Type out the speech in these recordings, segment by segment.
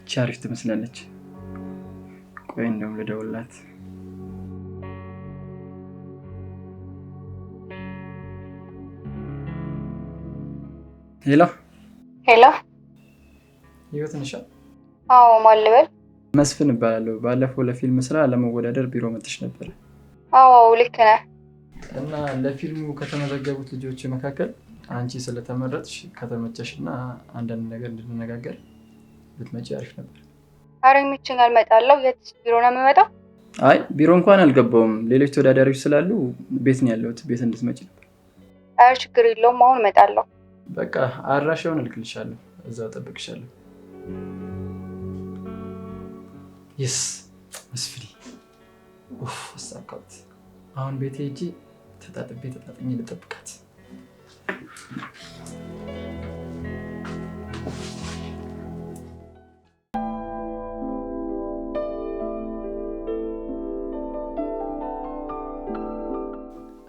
ቻሪፍ ትመስላለች። ቆይ እንደውም ልደውልላት። ሄሎ ሄሎ፣ ህይወት ነሽ? አዎ። ማን ልበል? መስፍን እባላለሁ። ባለፈው ለፊልም ስራ ለመወዳደር ቢሮ መጥተሽ ነበር። አዎ ልክ ነህ። እና ለፊልሙ ከተመዘገቡት ልጆች መካከል አንቺ ስለተመረጥሽ ከተመቸሽ እና አንዳንድ ነገር እንድንነጋገር ብትመጪ አሪፍ ነበር። ኧረ ይመቸኛል፣ እመጣለሁ። የት ቢሮ ነው የምመጣው? አይ ቢሮ እንኳን አልገባውም። ሌሎች ተወዳዳሪዎች ስላሉ ቤት ነው ያለሁት። ቤት እንድትመጪ ነበር። ኧረ ችግር የለውም፣ አሁን እመጣለሁ። በቃ አድራሻውን እልክልሻለሁ፣ እዛው እጠብቅሻለሁ። ይስ መስፍኔ አሳካሁት። አሁን ቤቴ ሂጂ ተጣጥኜ ልጠብቃት።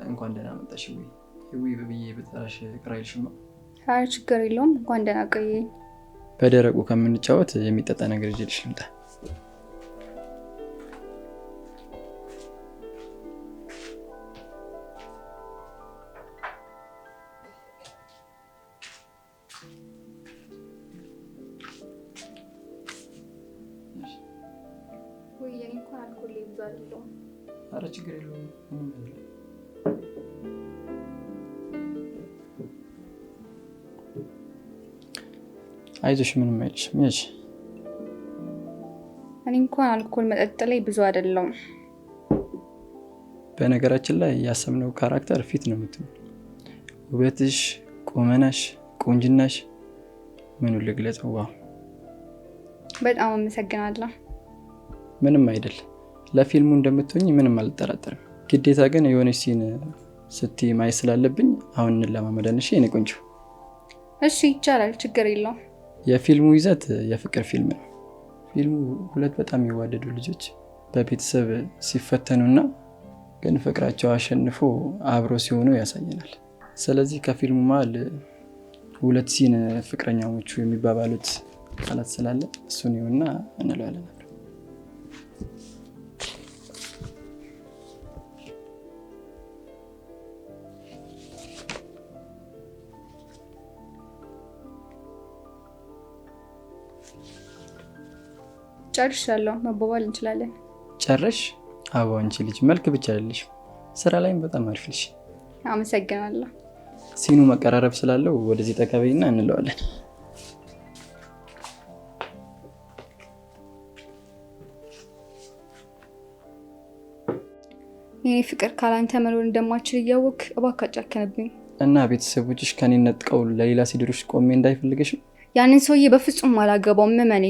እንኳን ደህና መጣሽ ህዊ ብዬ ብጠራሽ ቅር አይልሽም? ኧረ ችግር የለውም፣ እንኳን ደህና ቆየኝ። በደረቁ ከምንጫወት የሚጠጣ ነገር ይዤልሽ ልምጣ። ኧረ ችግር የለውም። አይዞሽ ምንም አይልሽም። ያዥ። እኔ እንኳን አልኮል መጠጥ ላይ ብዙ አይደለሁም። በነገራችን ላይ ያሰብነው ካራክተር ፊት ነው የምትሆነው። ውበትሽ፣ ቁመናሽ፣ ቁንጅናሽ ምኑን ልግለጸው? ዋው በጣም አመሰግናለሁ። ምንም አይደል። ለፊልሙ እንደምትሆኝ ምንም አልጠራጠርም። ግዴታ ግን የሆነች ሲን ስትይ ማየት ስላለብኝ አሁን እንለማመዳን። እሺ የኔ ቆንጆ? እሺ ይቻላል፣ ችግር የለውም። የፊልሙ ይዘት የፍቅር ፊልም ነው። ፊልሙ ሁለት በጣም የሚዋደዱ ልጆች በቤተሰብ ሲፈተኑና ግን ፍቅራቸው አሸንፎ አብሮ ሲሆኑ ያሳየናል። ስለዚህ ከፊልሙ መሀል ሁለት ሲን ፍቅረኛሞቹ የሚባባሉት ቃላት ስላለ እሱን ይሁንና እንለዋለን። ጨርሻለሁ፣ መባባል እንችላለን። ጨረሽ? አዎ አንቺ ልጅ መልክ ብቻ አይደለሽ፣ ስራ ላይም በጣም አሪፍ ነሽ። አመሰግናለሁ። ሲኑ መቀራረብ ስላለው ወደዚህ ጠቀበይና እንለዋለን። የኔ ፍቅር ካላንተ መኖር እንደማችል እያወቅ እባክህ አጨክንብኝ። እና ቤተሰቦችሽ ከኔ ነጥቀው ለሌላ ሲድሮች ቆሜ እንዳይፈልገሽም? ያንን ሰውዬ በፍጹም አላገባውም። እመኔ።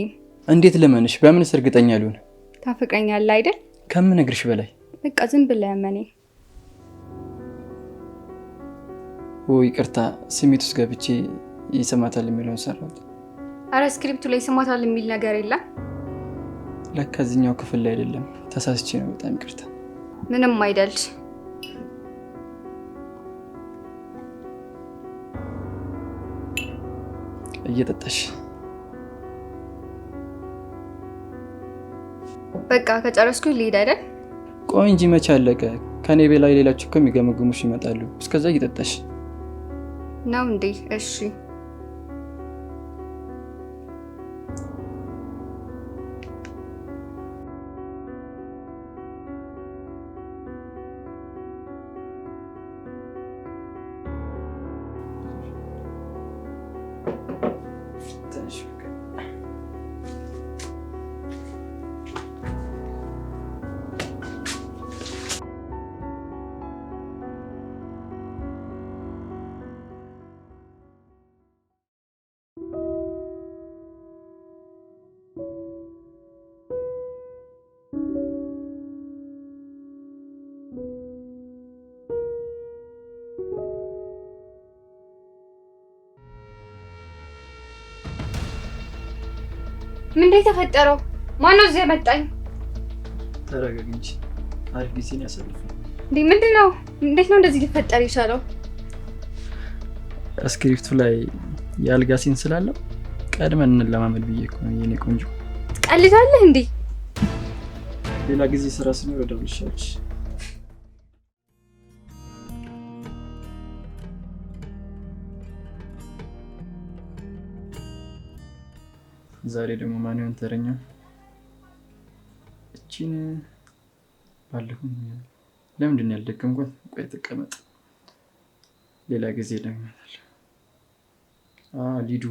እንዴት ልመንሽ? በምንስ እርግጠኛ ልሁን? ታፈቅረኛለህ አይደል? ከምነግርሽ በላይ። በቃ ዝም ብለህ እመኔ። ይቅርታ፣ ስሜት ውስጥ ገብቼ ይሰማታል የሚለውን ሰራሁት። አረ ስክሪፕቱ ላይ ይሰማታል የሚል ነገር የለም። ለካ እዚህኛው ክፍል ላይ አይደለም፣ ተሳስቼ ነው። በጣም ይቅርታ። ምንም አይደል። እየጠጣሽ በቃ ከጨረስኩኝ ልሄድ አይደል? ቆይ እንጂ መቼ አለቀ? ከኔ በላይ ሌሎች እኮ የሚገመግሙሽ ይመጣሉ። እስከዛ እየጠጣሽ ነው እንዴ? እሺ ምንድነው የተፈጠረው? ማነው እዚህ ያመጣኝ? ተረጋጊ እንጂ አሪፍ ጊዜን ያሳልፉ። ምንድነው? እንዴት ነው እንደዚህ ሊፈጠር የቻለው? ስክሪፕቱ ላይ የአልጋ ሲን ስላለው ቀድመን እንለማመድ ብዬ እኮ ነው የኔ ቆንጆ። ትቀልዳለህ እንዴ? ሌላ ጊዜ ስራ ሲኖር እደውልልሻለሁ። ዛሬ ደግሞ ማን ይሆን ተረኛው? እቺን ባለሁኝ ለምንድን ነው ያልደከምኳት? ቆይ ተቀመጥ፣ ሌላ ጊዜ ደግማታለሁ። ሊዱ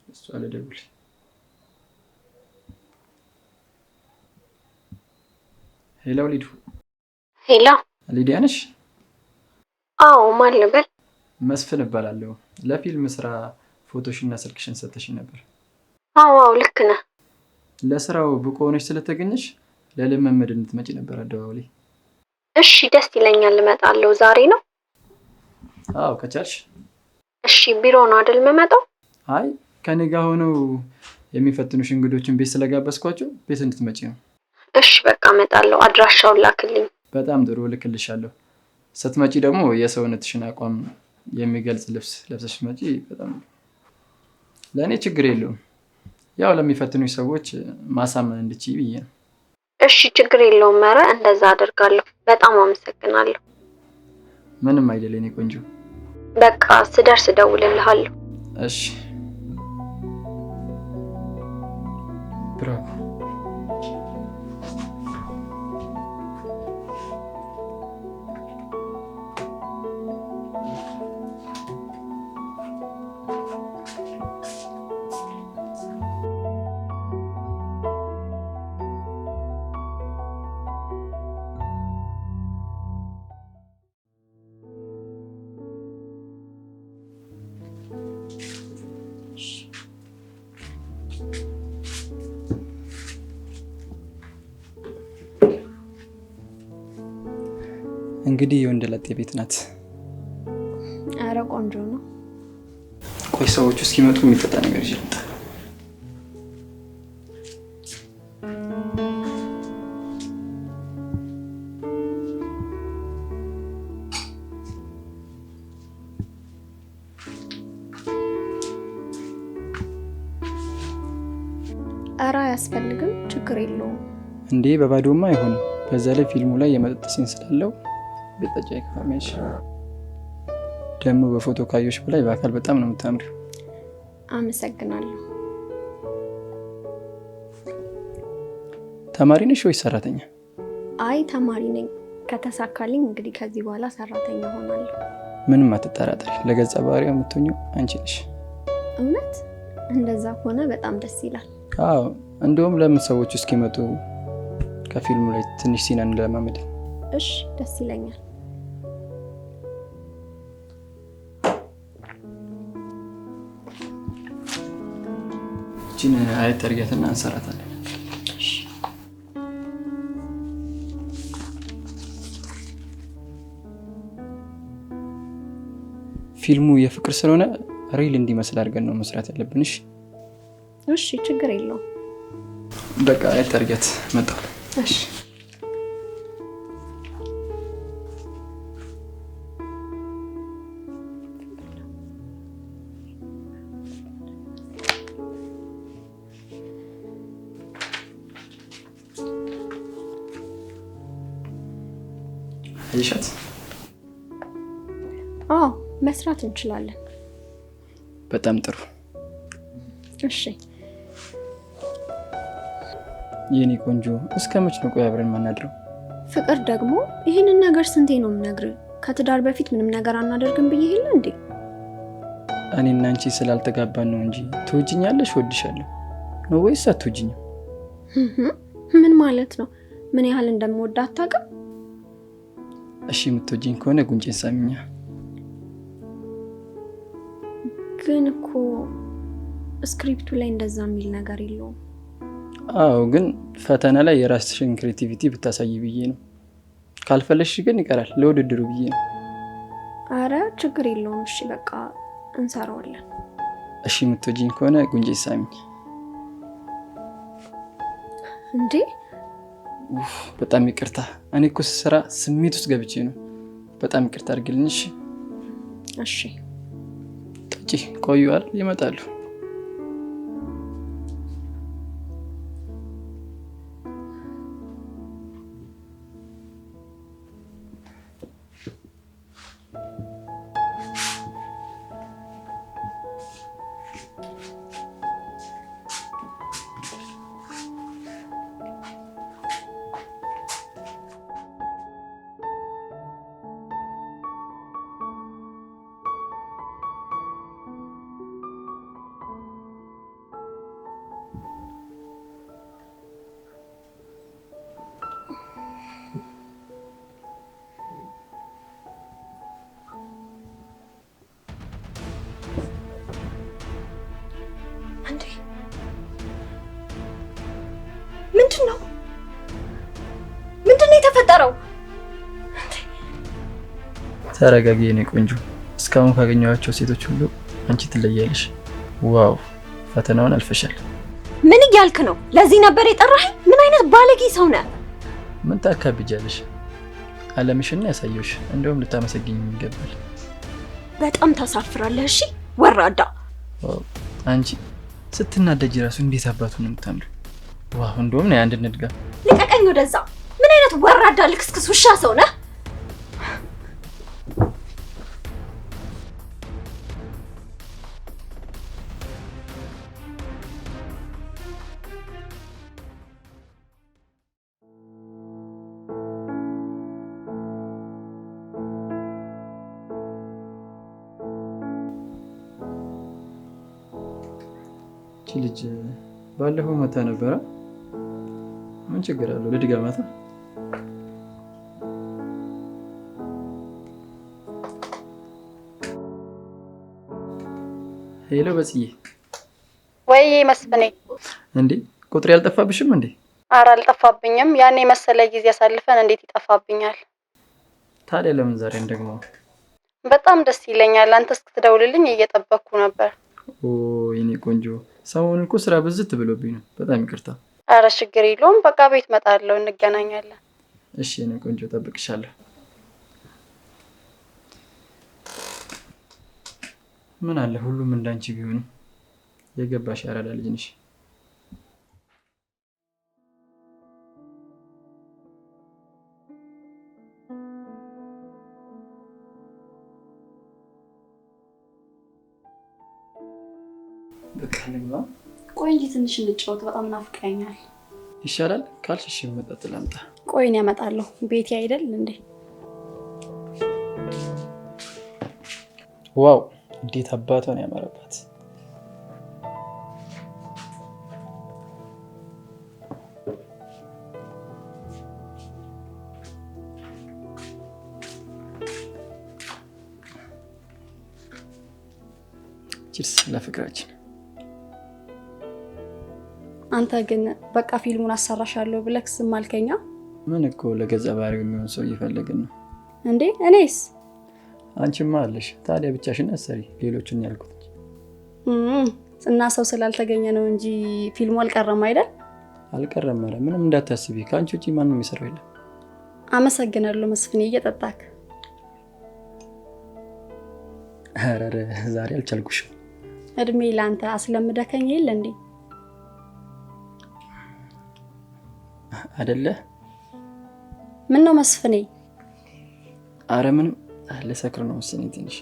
እሷ ልደውል። ሄሎ ሊዱ። ሄሎ ሊዲያ ነሽ? አዎ፣ ማን ልበል? መስፍን እባላለሁ። ለፊልም ስራ ፎቶሽና ስልክሽን ሰጥተሽኝ ነበር። አዎ ልክ ነህ። ለስራው ብቁ ሆነሽ ስለተገኘሽ ለልምምድ እንድትመጪ ነበር አደዋውሌ። እሺ ደስ ይለኛል፣ እመጣለሁ። ዛሬ ነው? አዎ ከቻልሽ። እሺ ቢሮ ነው አይደል የምመጣው? አይ ከኔ ጋር ሆነው የሚፈትኑሽ እንግዶችን ቤት ስለጋበዝኳቸው ቤት እንድትመጪ ነው። እሺ በቃ እመጣለሁ። አድራሻውን ላክልኝ። በጣም ጥሩ፣ እልክልሻለሁ። ስትመጪ ደግሞ የሰውነትሽን አቋም የሚገልጽ ልብስ ለብሰሽ ስትመጪ በጣም ለእኔ ችግር የለውም። ያው ለሚፈትኑሽ ሰዎች ማሳመን እንድችይ ብዬ ነው። እሺ ችግር የለውም። ኧረ እንደዛ አደርጋለሁ። በጣም አመሰግናለሁ። ምንም አይደል የኔ ቆንጆ። በቃ ስደርስ እደውልልሃለሁ። እሺ ብራቮ። እንግዲህ የወንደላጤ ቤት ናት። አረ ቆንጆ ነው። ቆይ ሰዎቹ እስኪመጡ የሚጠጣ ነገር ይዤ ልምጣ። አረ አያስፈልግም፣ ችግር የለውም። እንዴ በባዶማ አይሆንም። በዛ ላይ ፊልሙ ላይ የመጠጥ ሲን ስላለው ቤጠጫ ይካሚያሽ። ደግሞ በፎቶ ካዮሽ በላይ በአካል በጣም ነው የምታምሪው። አመሰግናለሁ። ተማሪ ነሽ ወይስ ሰራተኛ? አይ ተማሪ ነኝ። ከተሳካልኝ እንግዲህ ከዚህ በኋላ ሰራተኛ ሆናለሁ። ምንም አትጠራጠሪ፣ ለገጸ ባህሪው የምትሆኚው አንቺ ነሽ። እውነት? እንደዛ ከሆነ በጣም ደስ ይላል። አዎ እንደውም ለምን ሰዎች እስኪመጡ ከፊልሙ ላይ ትንሽ ሲና እንለማመድ። እሺ ደስ ይለኛል። እቺን አየት አድርጊያትና እንሰራታለን። ፊልሙ የፍቅር ስለሆነ ሪል እንዲመስል አድርገን ነው መስራት ያለብን። እሺ ችግር የለውም። በቃ አየት አድርጊያት መጣሁ። እሺ አይሻት? አዎ መስራት እንችላለን። በጣም ጥሩ። እሺ የኔ ቆንጆ እስከ መች ነው ቆይ አብረን ማናድረው? ፍቅር ደግሞ ይሄንን ነገር ስንቴ ነው የምነግርህ? ከትዳር በፊት ምንም ነገር አናደርግም ብዬ ይሄን እንዴ? እኔና አንቺ ስላልተጋባን ነው እንጂ ትወጂኛለሽ፣ ወድሻለሁ ነው ወይስ አትወጂኝም? ምን ማለት ነው? ምን ያህል እንደምወድ አታውቅም? እሺ የምትወጂኝ ከሆነ ጉንጬን ሳሚኛ። ግን እኮ ስክሪፕቱ ላይ እንደዛ የሚል ነገር የለውም። አዎ ግን ፈተና ላይ የራስሽን ክሬቲቪቲ ብታሳይ ብዬ ነው። ካልፈለሽ ግን ይቀራል፣ ለውድድሩ ብዬ ነው። አረ ችግር የለውም። እሺ በቃ እንሰራዋለን። እሺ የምትወጂኝ ከሆነ ጉንጬን ሳሚኝ። እንዴ በጣም ይቅርታ። እኔ እኮ ስራ ስሜት ውስጥ ገብቼ ነው። በጣም ይቅርታ አድርግልኝ። እሺ እሺ ጠጪ። ቆዩ አይደል? ይመጣሉ። ምንድነው የተፈጠረው? ተረጋጊ የኔ ቆንጆ። እስካሁን ካገኘኋቸው ሴቶች ሁሉ አንቺ ትለያለሽ። ዋው ፈተናውን አልፈሻል። ምን እያልክ ነው? ለዚህ ነበር የጠራኸኝ? ምን አይነት ባለጌ ሰው ነህ? ምን ታካብጃለሽ? አለምሽና ያሳየውሽ። እንደውም ልታመሰግኝ ይገባል። በጣም ታሳፍራለህ። እሺ ወራዳ። አንቺ ስትናደጂ ራሱ እንዴት አባቱ ነው የምታምሪው። ዋው እንደውም ነው አንድ ንድጋ። ልቀቀኝ ወደዛ። ምን አይነት ወራዳ ልክስክስ ውሻ ሰው ነህ? ልጅ ባለፈው መታ ነበረ። ምን ችግር አለው? ልድገማታ። ሄሎ በጽዬ። ወይ መስፍኔ። እንዴ ቁጥሬ አልጠፋብሽም እንዴ? ኧረ አልጠፋብኝም። ያን የመሰለ ጊዜ አሳልፈን እንዴት ይጠፋብኛል? ታዲያ ለምን ዛሬን ደግሞ? በጣም ደስ ይለኛል። አንተ እስክትደውልልኝ እየጠበቅኩ ነበር። ኦ የኔ ቆንጆ፣ ሰሞኑን እኮ ስራ ብዝት ብሎብኝ ነው። በጣም ይቅርታ። ኧረ ችግር የለውም። በቃ ቤት እመጣለሁ፣ እንገናኛለን። እሺ የኔ ቆንጆ፣ እጠብቅሻለሁ። ምን አለ ሁሉም እንዳንቺ ቢሆኑ። የገባሽ ያራዳ ልጅ ነሽ። በቃ ልግባ። ቆይ እንጂ ትንሽ እንጫወት፣ በጣም ናፍቀኛል። ይሻላል ካልሽ መጠጥ ላምጣ። ቆይ እኔ አመጣለሁ። ቤቴ አይደል እንዴ? ዋው እንዴት አባቷን ያመረባት። ቺርስ ለፍቅራችን። አንተ ግን በቃ ፊልሙን አሰራሻለሁ ብለህ ዝም አልከኛ? ምን እኮ ለገጸ ባህሪው የሚሆን ሰው እየፈለግን ነው እንዴ? እኔስ? አንቺማ አለሽ። ታዲያ ብቻሽን አሰሪ። ሌሎችን ያልኩት እና ሰው ስላልተገኘ ነው እንጂ ፊልሙ አልቀረም አይደል? አልቀረም። ኧረ ምንም እንዳታስቢ። ከአንቺ ውጪ ማንም የሚሰራው የለም። አመሰግናለሁ መስፍኔ። እየጠጣክ? ኧረ ዛሬ አልቻልኩሽም። እድሜ ላንተ አስለምደከኝ የለ እንዴ? አይደለ? ምን ነው መስፍኔ? አረ ምንም ልሰክር ነው መሰለኝ ትንሽ።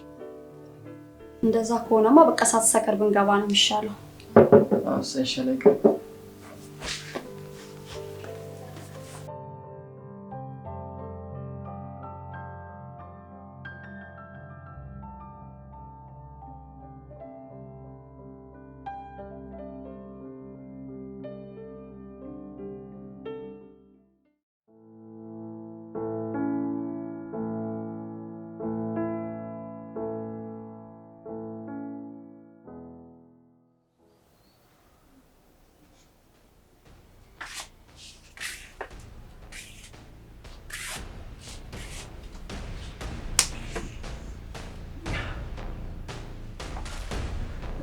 እንደዛ ከሆነማ በቃ ሳትሰክር ብንገባ ነው የሚሻለው። አዎ ሳይሻለኝ።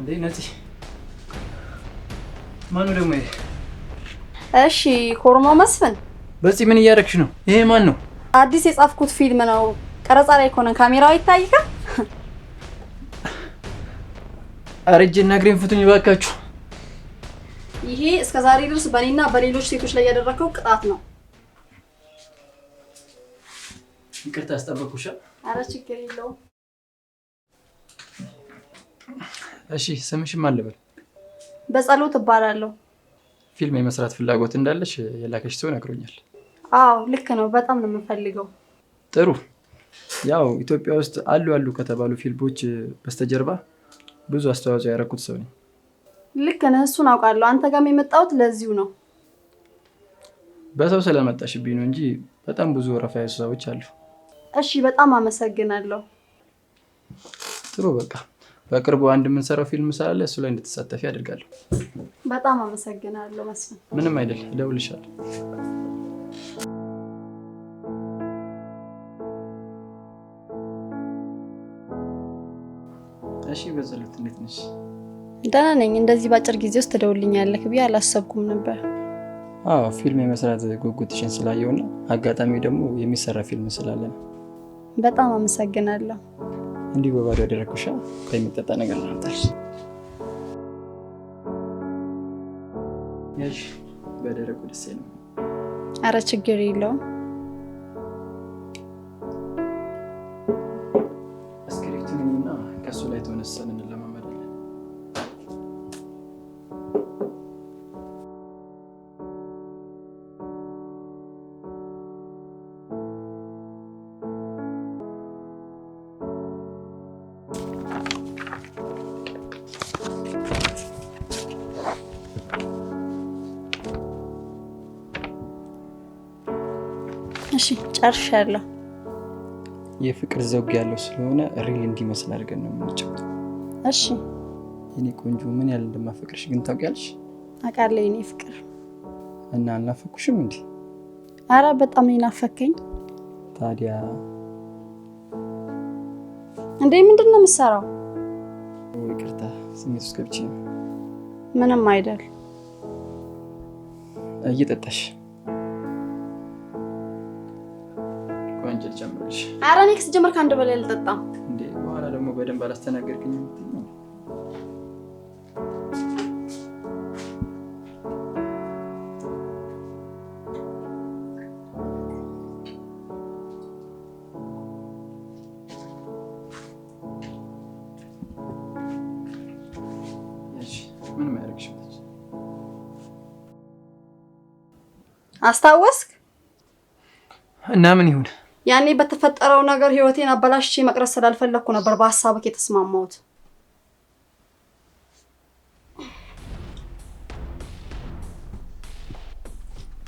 እንዴ ነፂ፣ ማን ነው ደግሞ ይሄ? እሺ ኮርማው መስፍን። በዚህ ምን እያደረግሽ ነው? ይሄ ማን ነው? አዲስ የጻፍኩት ፊልም ነው። ቀረጻ ላይ ከሆነ ካሜራው ይታይካ። አረጅና እግሬን ፍቱኝ ባካችሁ። ይሄ እስከዛሬ ድረስ በእኔና በሌሎች ሴቶች ላይ ያደረከው ቅጣት ነው። ይቅርታ አስጠበቅኩሽ። አረ ችግር የለውም። እሺ ስምሽ ማን ልበል? በጸሎት እባላለሁ። ፊልም የመስራት ፍላጎት እንዳለሽ የላከሽ ሰው ነግሮኛል። አዎ ልክ ነው። በጣም ነው የምፈልገው። ጥሩ። ያው ኢትዮጵያ ውስጥ አሉ ከተባሉ ፊልሞች በስተጀርባ ብዙ አስተዋጽኦ ያደረኩት ሰው ነኝ። ልክ ነህ። እሱን አውቃለሁ። አንተ ጋርም የመጣሁት ለዚሁ ነው። በሰው ስለመጣሽብኝ ነው እንጂ በጣም ብዙ ወረፋ ያሉ ሰዎች አሉ። እሺ በጣም አመሰግናለሁ። ጥሩ በቃ በቅርቡ አንድ የምንሰራው ፊልም ስላለ እሱ ላይ እንድትሳተፊ አድርጋለሁ። በጣም አመሰግናለሁ መስፍን። ምንም አይደል፣ እደውልልሻለሁ። እሺ በጸሎት እንዴት ነሽ? ደህና ነኝ። እንደዚህ ባጭር ጊዜ ውስጥ ትደውልኛለህ ብዬ አላሰብኩም ነበር። አዎ ፊልም የመስራት ጉጉትሽን ስላየውና አጋጣሚ ደግሞ የሚሰራ ፊልም ስላለ ነው። በጣም አመሰግናለሁ። እንዲህ በባዶ ያደረኩሻ የሚጠጣ ነገር ላምጣልሽ። ያሽ በደረቁ ደስ ነው። አረ ችግር የለውም። ስክሪፕቱንና ከሱ ላይ ተነስተን እንለማመዳለን። እሺ ጨርሻለሁ። የፍቅር ዘውግ ያለው ስለሆነ ሪል እንዲመስል አድርገን ነው የምንጫወተው። እሺ የኔ ቆንጆ ምን ያህል እንደማፈቅርሽ ግን ታውቂያለሽ? አውቃለሁ የኔ ፍቅር። እና አልናፈኩሽም እንዴ? አረ በጣም ነው ናፈከኝ። ታዲያ እንዴ ምንድን ነው የምትሰራው? ይቅርታ ስሜት ውስጥ ገብቼ ነው። ምንም አይደል። እየጠጣሽ ቆንጆ ጨምርሽ። አረ ኔክስ ጀመር ካንድ በላይ አልጠጣም እንዴ። በኋላ ደግሞ በደንብ አላስተናገርክኝ የምትይኝ። ምንም አያደርግሽም። አስታወስክ? እና ምን ይሁን? ያኔ በተፈጠረው ነገር ህይወቴን አበላሽቼ መቅረት ስላልፈለኩ ነበር በሐሳብክ የተስማማሁት።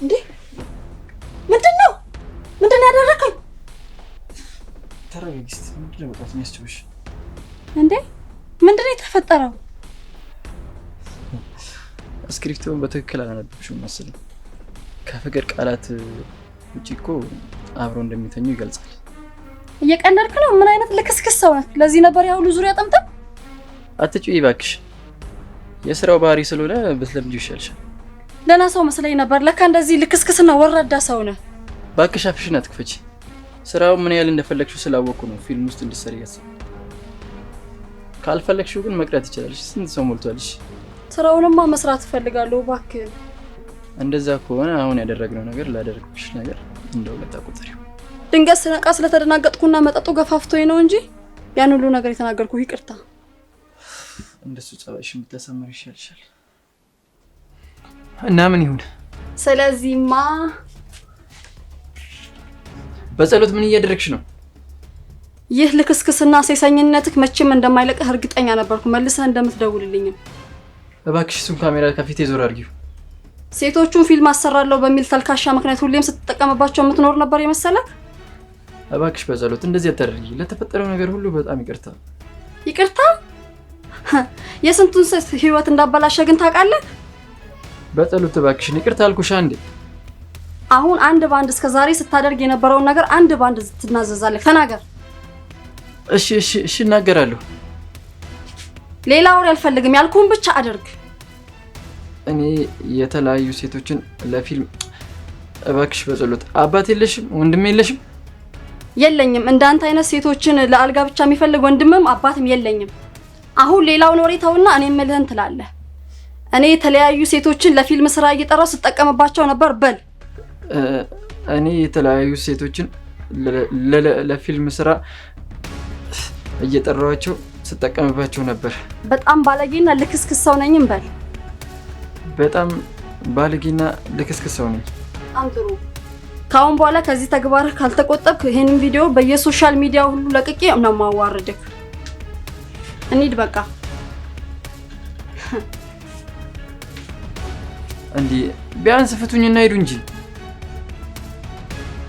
እንዴ ምንድነው ያደረከኝ? ተረጋጊ እስኪ። ምንድነው በቃ የሚያስችውሽ? እንዴ ምንድነው የተፈጠረው? ስክሪፕቱን በትክክል አላነበብሽውም መሰለኝ። ከፍቅር ቃላት ውጪ እኮ አብሮ እንደሚተኙ ይገልጻል። እየቀለድክ ነው? ምን አይነት ልክስክስ ሰው ነህ? ለዚህ ነበር ያው ሁሉ ዙሪያ ጠምጠም። አትጩይ እባክሽ። የስራው ባህሪ ስለሆነ ብትለምጂው ይሻልሻል። ደህና ሰው መስለኝ ነበር። ለካ እንደዚህ ልክስክስና ወራዳ ሰው ነህ። እባክሽ አፍሽን አትክፈቺ። ስራው ምን ያህል እንደፈለግሽው ስላወቅኩ ነው ፊልም ውስጥ እንድትሰሪ ያሰብኩት። ካልፈለግሽው ግን መቅረት ይችላልሽ። ስንት ሰው ሞልቷልሽ። ስራውንማ መስራት እፈልጋለሁ እባክህ። እንደዛ ከሆነ አሁን ያደረግነው ነገር ላደረግኩሽ ነገር እንደውለታ ቁጥሪው። ድንገት ስነቃ ስለተደናገጥኩና መጠጡ ገፋፍቶኝ ነው እንጂ ያን ሁሉ ነገር የተናገርኩ ይቅርታ። እንደሱ ጸባይሽን ብታሰምር ይሻልሻል። እና ምን ይሁን? ስለዚህማ በጸሎት ምን እያደረግሽ ነው? ይህ ልክስክስና ሴሰኝነትክ መቼም እንደማይለቅህ እርግጠኛ ነበርኩ። መልሰህ እንደምትደውልልኝም። እባክሽ እሱን ካሜራ ከፊቴ ዞር አድርጊው። ሴቶቹን ፊልም አሰራለሁ በሚል ተልካሻ ምክንያት ሁሌም ስትጠቀምባቸው የምትኖር ነበር የመሰለህ? እባክሽ በጸሎት እንደዚህ አታደርጊ። ለተፈጠረው ነገር ሁሉ በጣም ይቅርታ። ይቅርታ? የስንቱን ሴት ህይወት እንዳበላሸ ግን ታውቃለህ? በጸሎት እባክሽን ይቅርታ አልኩሽ አንዴ። አሁን አንድ ባንድ እስከዛሬ ስታደርግ የነበረውን ነገር አንድ ባንድ ትናዘዛለህ። ተናገር። እሺ እናገራለሁ። ሌላ ወሬ አልፈልግም። ያልኩህን ብቻ አድርግ። እኔ የተለያዩ ሴቶችን ለፊልም እባክሽ በጸሎት። አባት የለሽም? ወንድም የለሽም? የለኝም። እንዳንተ አይነት ሴቶችን ለአልጋ ብቻ የሚፈልግ ወንድምም አባትም የለኝም። አሁን ሌላውን ወሬ ተውና እኔ የምልህን ትላለህ። እኔ የተለያዩ ሴቶችን ለፊልም ስራ እየጠራው ስጠቀምባቸው ነበር በል። እኔ የተለያዩ ሴቶችን ለፊልም ስራ እየጠራዋቸው ስጠቀምባቸው ነበር። በጣም ባለጌና ልክስክስ ሰው ነኝም በል። በጣም ባለጌና ልክስክስ ሰው ነኝ። በጣም ጥሩ። ካሁን በኋላ ከዚህ ተግባርህ ካልተቆጠብክ ይሄንን ቪዲዮ በየሶሻል ሚዲያ ሁሉ ለቅቄ ነው ማዋረድክ። እንሂድ በቃ። እንዴ ቢያንስ ፍቱኝና ሂዱ እንጂ።